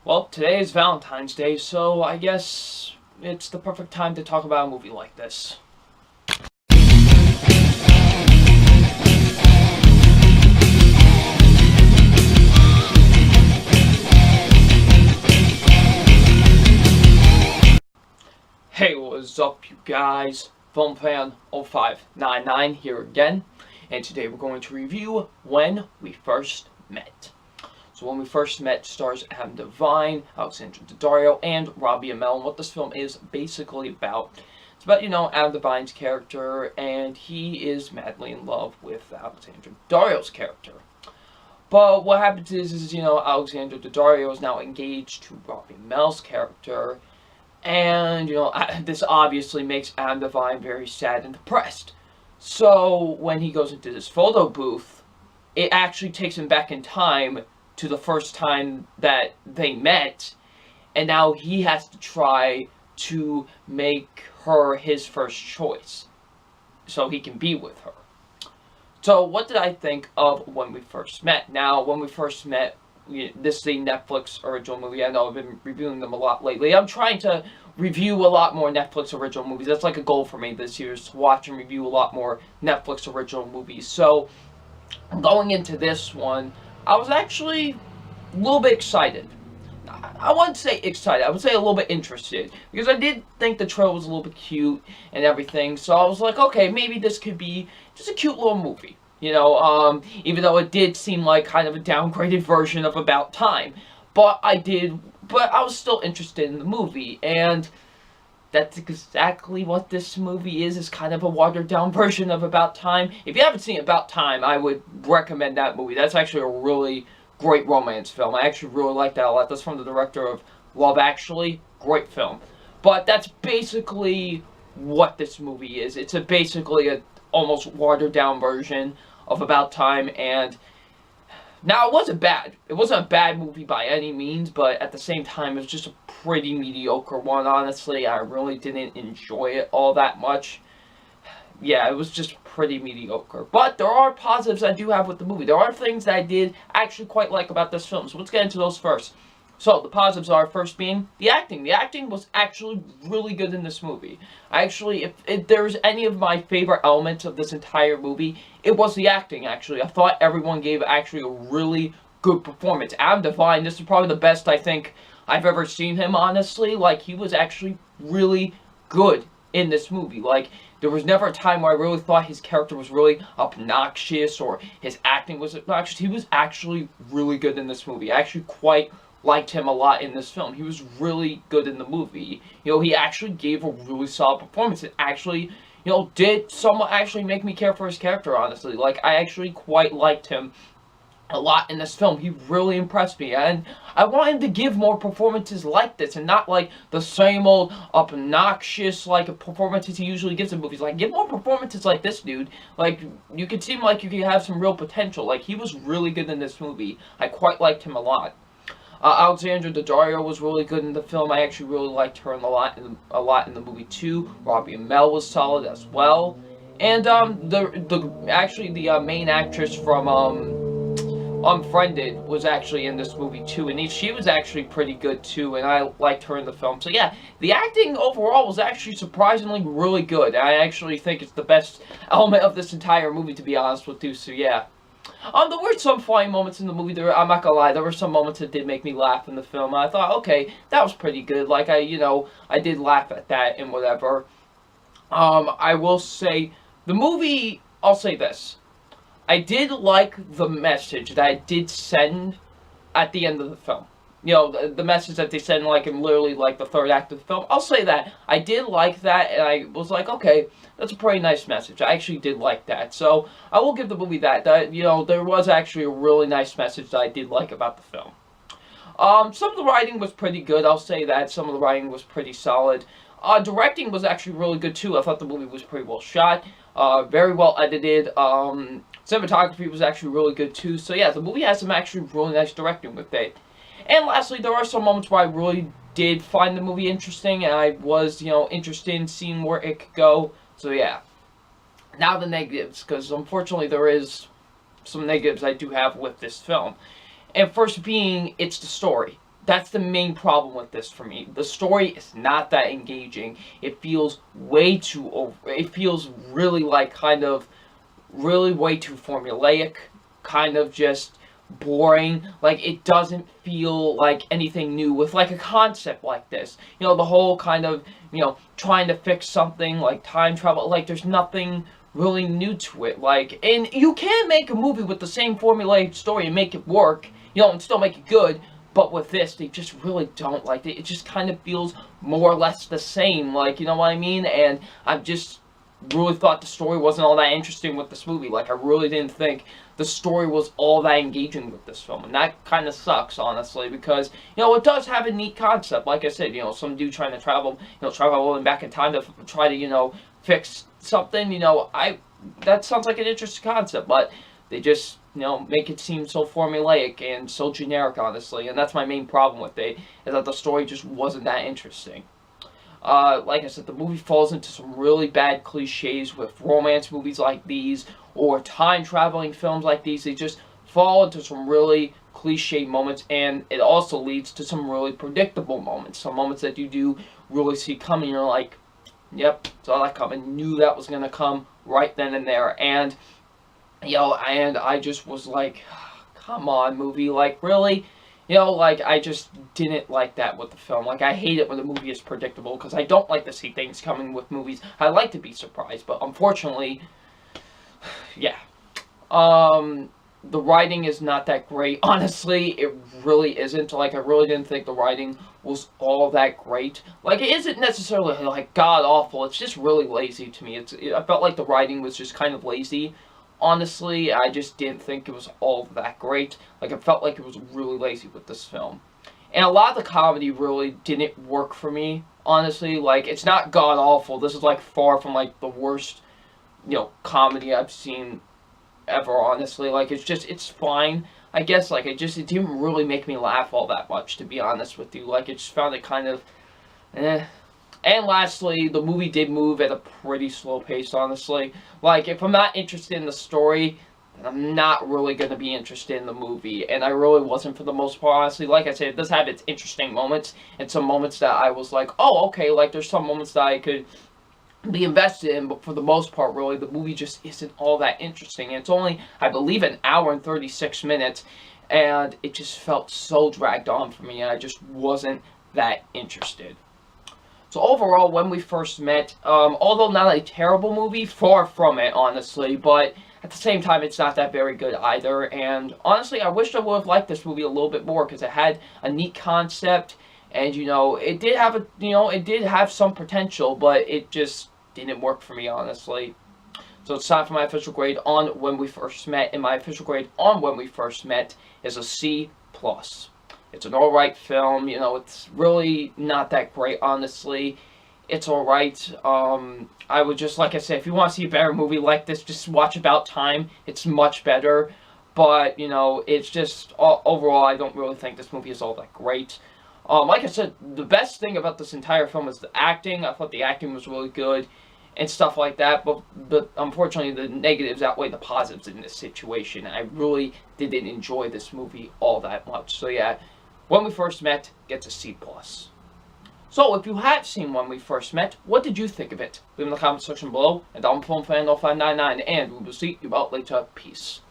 Well, today is Valentine's Day, so I guess it's the perfect time to talk about a movie like this. Hey, what's up, you guys? FilmFan0599 here again, and today we're going to review When We First Met. So When We First Met stars Adam Devine, Alexandra Daddario, and Robbie Amell. And what this film is basically about, it's about, Adam Devine's character, and he is madly in love with Alexandra Daddario's character. But what happens is Alexandra Daddario is now engaged to Robbie Amell's character, and, this obviously makes Adam Devine very sad and depressed. So when he goes into this photo booth, it actually takes him back in time to the first time that they met, and now he has to try to make her his first choice so he can be with her. So what did I think of When We First Met? Now, When We First Met, this is a Netflix original movie. I know I've been reviewing them a lot lately. I'm trying to review a lot more Netflix original movies. That's like a goal for me this year, is to watch and review a lot more Netflix original movies. So, going into this one, I was actually a little bit excited. I wouldn't say excited, I would say a little bit interested. Because I did think the trailer was a little bit cute and everything. So I was like, okay, maybe this could be just a cute little movie. Even though it did seem like kind of a downgraded version of About Time. But I was still interested in the movie, and that's exactly what this movie is kind of a watered down version of About Time. If you haven't seen About Time, I would recommend that movie. That's actually a really great romance film. I actually really like that a lot. That's from the director of Love Actually. Great film. But that's basically what this movie is. It's basically a almost watered down version of About Time, and now it wasn't bad. It wasn't a bad movie by any means, but at the same time, it was just a pretty mediocre one, honestly. I really didn't enjoy it all that much. Yeah, it was just pretty mediocre. But there are positives I do have with the movie. There are things that I did actually quite like about this film, so let's get into those first. So, the positives are, first being, the acting. The acting was actually really good in this movie. If there's any of my favorite elements of this entire movie, it was the acting, actually. I thought everyone gave actually a really good performance. Adam Devine, this is probably the best I think I've ever seen him, honestly. Like, he was actually really good in this movie. Like, there was never a time where I really thought his character was really obnoxious or his acting was obnoxious. He was actually really good in this movie. I actually quite liked him a lot in this film. He was really good in the movie. He actually gave a really solid performance. It actually, did somewhat actually make me care for his character, honestly. Like, I actually quite liked him a lot in this film. He really impressed me, and I want him to give more performances like this, and not like the same old obnoxious like performances he usually gives in movies. Like, give more performances like this, dude. Like, you could seem like you could have some real potential. Like, he was really good in this movie. I quite liked him a lot. Alexandra Daddario was really good in the film. I actually really liked her a lot in the movie too. Robbie Amell was solid as well, and the main actress from Unfriended was actually in this movie too, and she was actually pretty good too, and I liked her in the film. So yeah, the acting overall was actually surprisingly really good. I actually think it's the best element of this entire movie, to be honest with you. So yeah. There were some funny moments in the movie. I'm not gonna lie, there were some moments that did make me laugh in the film. I thought, okay, that was pretty good. Like, I did laugh at that and whatever. I will say, the movie, I'll say this. I did like the message that it did send at the end of the film. The message that they send, like, in literally, like, the third act of the film. I'll say that. I did like that, and I was like, okay, that's a pretty nice message. I actually did like that. So, I will give the movie that. There was actually a really nice message that I did like about the film. Some of the writing was pretty good, I'll say that. Some of the writing was pretty solid. Directing was actually really good, too. I thought the movie was pretty well shot. Very well edited. Cinematography was actually really good, too. So, yeah, the movie has some actually really nice directing with it. And lastly, there are some moments where I really did find the movie interesting, and I was, interested in seeing where it could go. So yeah. Now the negatives, because unfortunately there is some negatives I do have with this film. And first being, it's the story. That's the main problem with this for me. The story is not that engaging. It feels way too over. It feels really like really way too formulaic, kind of just boring. Like, it doesn't feel like anything new with like a concept like this. The whole kind of, trying to fix something like time travel. Like, there's nothing really new to it. Like, and you can make a movie with the same formulaic story and make it work, and still make it good. But with this, they just really don't like it. It just kind of feels more or less the same. Like, you know what I mean? And I've just really thought the story wasn't all that interesting with this movie. Like, I really didn't think the story was all that engaging with this film. And that kind of sucks, honestly, because, it does have a neat concept. Like I said, some dude trying to travel back in time to try to, fix something, that sounds like an interesting concept, but they just, make it seem so formulaic and so generic, honestly. And that's my main problem with it, is that the story just wasn't that interesting. Like I said, the movie falls into some really bad cliches with romance movies like these, or time-traveling films like these. They just fall into some really cliche moments, and it also leads to some really predictable moments. Some moments that you do really see coming. You're like, yep, saw that coming. Knew that was going to come right then and there. And, and I just was like, come on, movie. Like, really? Like, I just didn't like that with the film. Like, I hate it when the movie is predictable, because I don't like to see things coming with movies. I like to be surprised, but unfortunately, yeah. The writing is not that great. Honestly, it really isn't. Like, I really didn't think the writing was all that great. Like, it isn't necessarily, like, god-awful. It's just really lazy to me. I felt like the writing was just kind of lazy. Honestly, I just didn't think it was all that great. Like, it felt like it was really lazy with this film. And a lot of the comedy really didn't work for me, honestly. Like, it's not god-awful. This is, like, far from, like, the worst, comedy I've seen ever, honestly. Like, it's fine. I guess, like, it didn't really make me laugh all that much, to be honest with you. Like, I just found it kind of, eh. And lastly, the movie did move at a pretty slow pace, honestly. Like, if I'm not interested in the story, then I'm not really going to be interested in the movie. And I really wasn't for the most part, honestly. Like I said, it does have its interesting moments, and some moments that I was like, oh, okay, like, there's some moments that I could be invested in, but for the most part, really, the movie just isn't all that interesting. And it's only, I believe, an hour and 36 minutes, and it just felt so dragged on for me, and I just wasn't that interested. So overall, When We First Met, although not a terrible movie, far from it, honestly, but at the same time, it's not that very good either. And honestly, I wish I would have liked this movie a little bit more, because it had a neat concept, and it did have it did have some potential, but it just didn't work for me, honestly. So it's time for my official grade on When We First Met, and my official grade on When We First Met is a C+. It's an alright film, it's really not that great, honestly. It's alright. I would just, like I said, if you want to see a better movie like this, just watch About Time. It's much better. But, it's just, overall, I don't really think this movie is all that great. Like I said, the best thing about this entire film is the acting. I thought the acting was really good and stuff like that, but unfortunately the negatives outweigh the positives in this situation. I really didn't enjoy this movie all that much. So yeah, When We First Met gets a C+. So if you have seen When We First Met, what did you think of it? Leave in the comment section below, and I'm FilmFan0599, and we will see you out later. Peace.